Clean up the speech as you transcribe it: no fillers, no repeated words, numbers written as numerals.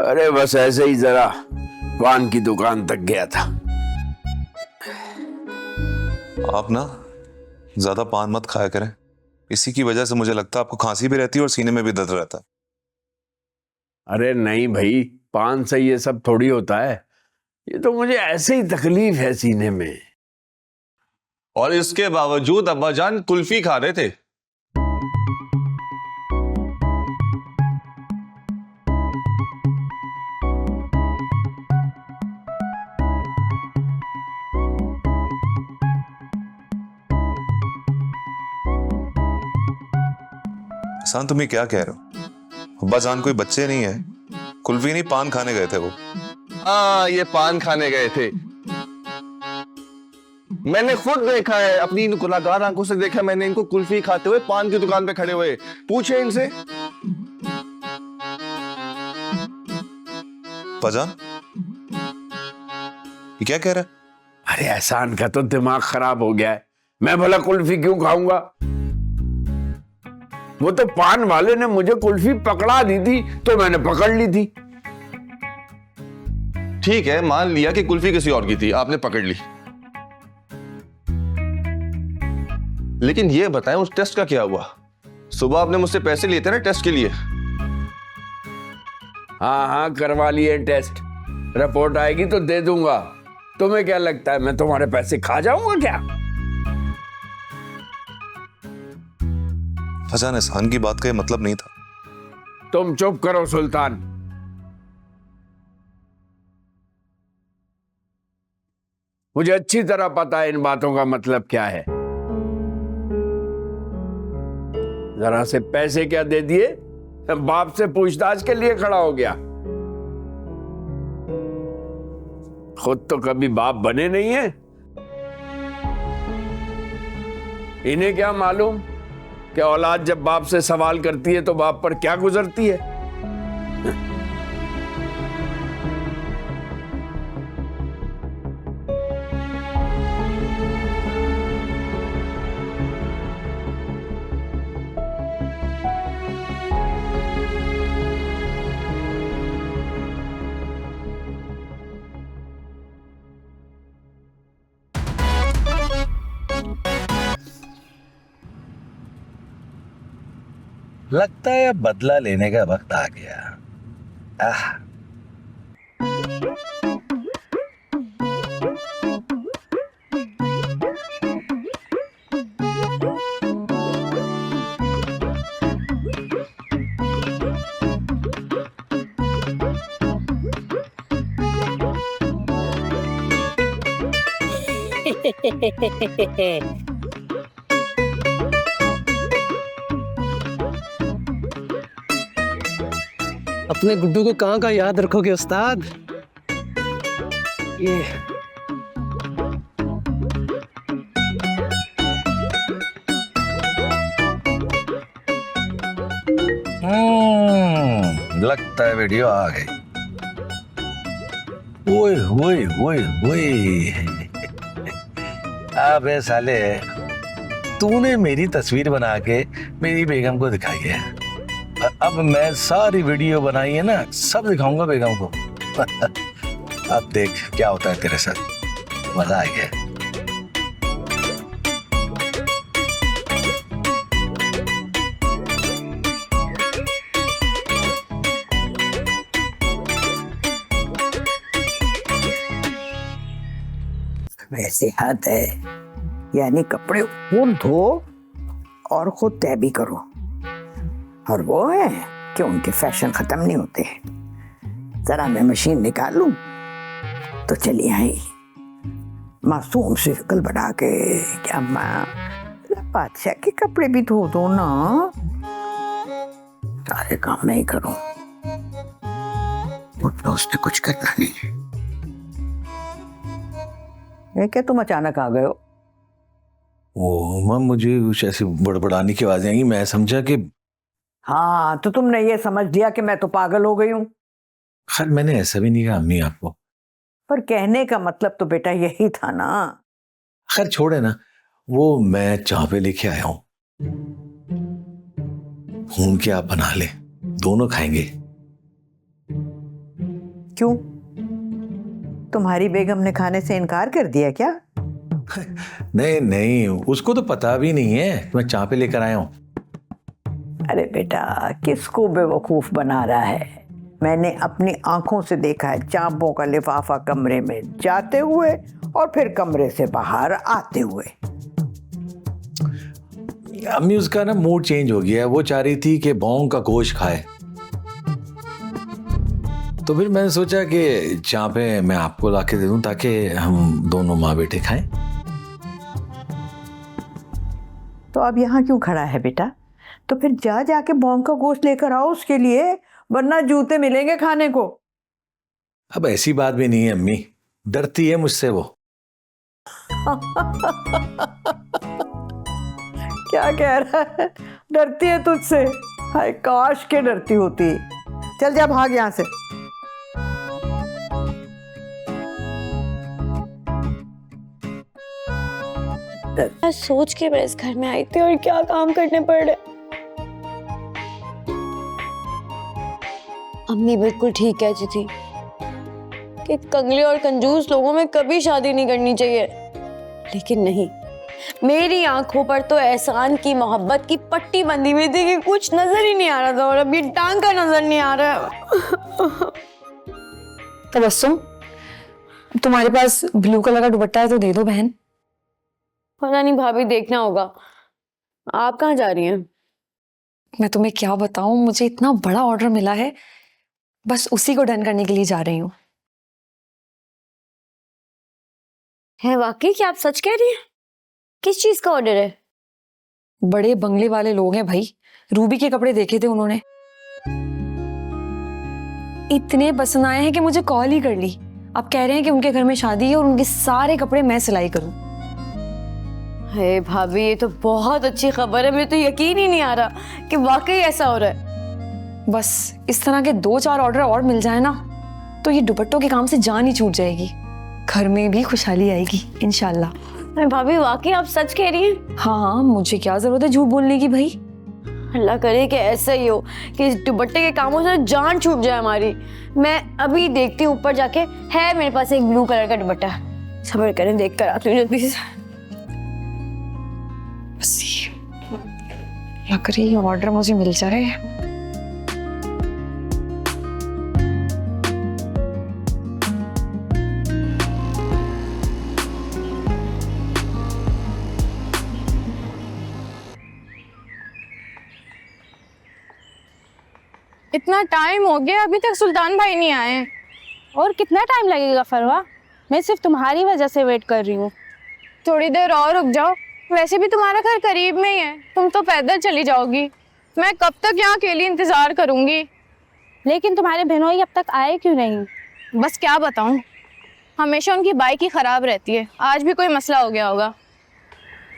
अरे बस ऐसे ही जरा पान की दुकान तक गया था। आप ना ज्यादा पान मत खाया करें, इसी की वजह से मुझे लगता है आपको खांसी भी रहती है और सीने में भी दर्द रहता है। अरे नहीं भाई, पान से ये सब थोड़ी होता है, ये तो मुझे ऐसे ही तकलीफ है सीने में। और इसके बावजूद अब्बाजान कुल्फी खा रहे थे। एहसान तुम ये क्या कह रहे हो? अब्बाजान कोई बच्चे नहीं है, कुल्फी नहीं पान खाने गए थे वो। हाँ, ये पान खाने गए थे। मैंने खुद देखा है, अपनी गुनाहगार आंखों से देखा मैंने इनको कुल्फी खाते हुए पान की दुकान पे खड़े हुए। पूछे इनसे। अब्बाजान ये क्या कह रहा है? अरे एहसान का तो दिमाग खराब हो गया है, मैं भला कुल्फी क्यों खाऊंगा? वो तो पान वाले ने मुझे कुल्फी पकड़ा दी थी तो मैंने पकड़ ली थी। ठीक है, मान लिया कि कुल्फी किसी और की थी, आपने पकड़ ली। लेकिन ये बताएं उस टेस्ट का क्या हुआ? सुबह आपने मुझसे पैसे लिए थे ना टेस्ट के लिए। हाँ हाँ, करवा लिए टेस्ट, रिपोर्ट आएगी तो दे दूंगा। तुम्हें क्या लगता है मैं तुम्हारे पैसे खा जाऊंगा क्या? अब्बाजान एहसान की बात का ये मतलब नहीं था। तुम चुप करो सुल्तान। मुझे अच्छी तरह पता है इन बातों का मतलब क्या है। जरा से पैसे क्या दे दिए, बाप से पूछताछ के लिए खड़ा हो गया। खुद तो कभी बाप बने नहीं है, इन्हें क्या मालूम कि औलाद जब बाप से सवाल करती है तो बाप पर क्या गुजरती है। लगता है अब बदला लेने का वक्त आ गया। आह अपने गुड्डू को कहाँ का याद रखोगे उस्ताद? ये लगता है वीडियो आ गई। ओए ओए ओए ओए अबे साले, तूने मेरी तस्वीर बना के मेरी बेगम को दिखाई है। अब मैं सारी वीडियो बनाई है ना, सब दिखाऊंगा बेगम को। अब देख क्या होता है तेरे साथ, मजा आ गया। वैसे हद है, यानी कपड़े खुद धो और खुद तय भी करो, और वो है कि उनके फैशन खत्म नहीं होते। जरा मैं मशीन निकाल लूं तो चली आई मासूम सी शक्ल बना के, क्या माँ बादशाह के कपड़े भी धो दो ना, सारे काम नहीं करूं तो उसने कुछ करना नहीं। ये क्या तुम अचानक आ गए हो? ओ माँ, मुझे कुछ ऐसी बड़बड़ाने की आवाजें आई, मैं समझा कि हाँ, तो तुमने ये समझ लिया कि मैं तो पागल हो गई हूँ। खैर मैंने ऐसा भी नहीं कहा अम्मी आपको। पर कहने का मतलब तो बेटा यही था ना। खैर छोड़े ना, वो मैं चाय पे लेके आया हूं, भून के आप बना ले, दोनों खाएंगे। क्यों? तुम्हारी बेगम ने खाने से इनकार कर दिया क्या? नहीं नहीं, उसको तो पता भी नहीं है कि मैं चाय पे लेकर आया हूँ। अरे बेटा, किसको बेवकूफ बना रहा है? मैंने अपनी आंखों से देखा है चांपों का लिफाफा कमरे में जाते हुए और फिर कमरे से बाहर आते हुए। अम्मी उसका ना मूड चेंज हो गया है, वो चाह रही थी कि बौंग का गोश्त खाए, तो फिर मैंने सोचा कि चापे मैं आपको लाके दे दूं ताकि हम दोनों माँ बेटे खाएं। तो अब यहाँ क्यों खड़ा है बेटा? तो फिर जाके बौंग का गोश्त लेकर आओ उसके लिए, वरना जूते मिलेंगे खाने को। अब ऐसी बात भी नहीं है अम्मी, डरती है मुझसे वो। क्या कह रहा है? डरती है तुझसे? हाय काश के डरती होती। चल जा, भाग यहाँ से। मैं सोच के मैं इस घर में आई थी और क्या काम करने पड़ रहे। अम्मी बिल्कुल ठीक कहती थी कि कंगले और कंजूस लोगों में कभी शादी नहीं करनी चाहिए, लेकिन नहीं, मेरी आंखों पर तो एहसान की मोहब्बत की पट्टी बंधी हुई थी कि कुछ नजर ही नहीं आ रहा था, और अब ये टांग का नजर नहीं आ रहा है। तबस्सुम, तुम्हारे पास ब्लू कलर का दुपट्टा है तो दे दो बहन। पता नहीं भाभी, देखना होगा। आप कहाँ जा रही हैं? मैं तुम्हें क्या बताऊं, मुझे इतना बड़ा ऑर्डर मिला है, बस उसी को डन करने के लिए जा रही हूँ। है वाकई? क्या आप सच कह रही हैं? किस चीज का ऑर्डर है? बड़े बंगले वाले लोग हैं भाई, रूबी के कपड़े देखे थे उन्होंने, इतने पसंद आए हैं कि मुझे कॉल ही कर ली। अब कह रहे हैं कि उनके घर में शादी है और उनके सारे कपड़े मैं सिलाई करूं। हे भाभी, ये तो बहुत अच्छी खबर है। मुझे तो यकीन ही नहीं आ रहा कि वाकई ऐसा हो रहा है। बस इस तरह के 2-4 ऑर्डर और मिल जाए ना, तो ये दुपट्टों के काम से जान ही छूट जाएगी, घर में भी खुशहाली आएगी इंशाल्लाह। अरे भाभी, वाकई आप सच कह रही हैं? हाँ, मुझे क्या जरूरत है झूठ बोलने की भाई। अल्लाह करे कि ऐसा ही हो कि इस दुपट्टे के कामों से जान छूट जाए हमारी। मैं अभी देखती हूँ ऊपर जाके, है मेरे पास एक ब्लू कलर का दुपट्टा। सब्र करें, देख कर आती हूँ जल्दी से। बस लग रही है ऑर्डर मुझे मिल जाए। इतना टाइम हो गया, अभी तक सुल्तान भाई नहीं आए हैं। और कितना टाइम लगेगा फरवा? मैं सिर्फ तुम्हारी वजह से वेट कर रही हूँ। थोड़ी देर और रुक जाओ, वैसे भी तुम्हारा घर करीब में ही है, तुम तो पैदल चली जाओगी। मैं कब तक यहाँ अकेली इंतजार करूँगी? लेकिन तुम्हारे बहनोई अब तक आए क्यों नहीं? बस क्या बताऊँ, हमेशा उनकी बाइक ही खराब रहती है, आज भी कोई मसला हो गया होगा।